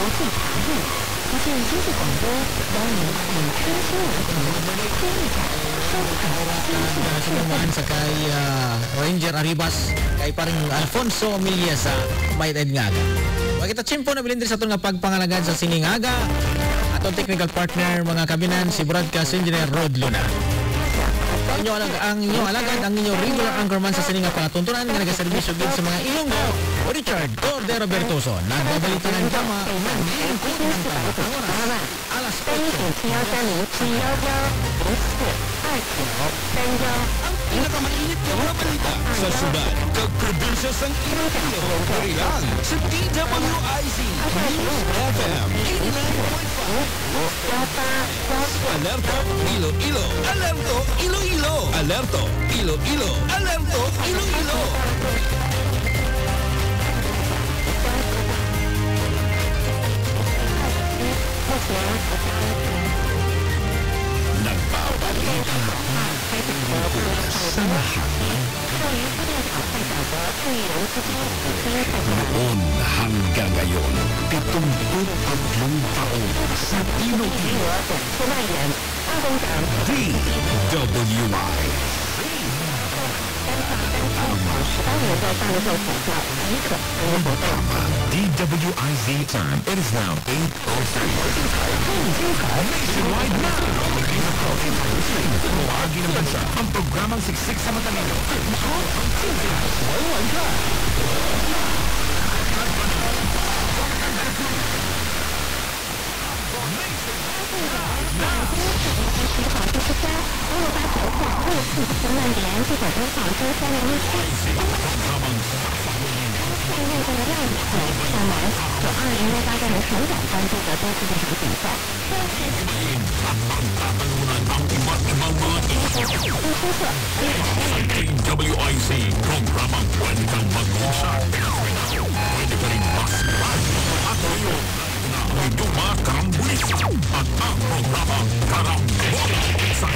最查阅，福建经济广播邀您与春秋儿童接力展收藏新兴智慧。Sa kay Ranger Arribas, kay paring Alfonso Miliesa, Bayad Ed Ngaga. Kita tsimpo na bilin sa itong pagpangalagad sa Siningaga. Atong technical partner, mga kabinan, si Broadcast Engineer Rod Luna. Ang inyong alagad, ang inyong regular anchorman sa Sininga Pangatuntunan nga nagaservisyo gid sa mga Ilonggo, Richard Cordero Bertoso. Nagbabalita ng kama ng lingkod ng oras, alas 8. Pinakamainit na mga balita sa syudad, kag-probinsya sang Iloilo, Karilang, sa DWIZ News FM 89.5. Alerto Iloilo, Alerto Iloilo, Alerto Iloilo, Alerto Iloilo. Nagbabalita sa lahat. Noon hanggang ngayon, 73 taon sa Iloilo. DWI. DWIZ time. It is now 8:03. Nationwide now. Bahagi ng bansa ang programang siksik sa matalino. Walang ka. WIC programang pwede kang mag-usap. Pwede ka rin mas at ngayon na ang inyong mga karambulis at ang programa Karambulis sa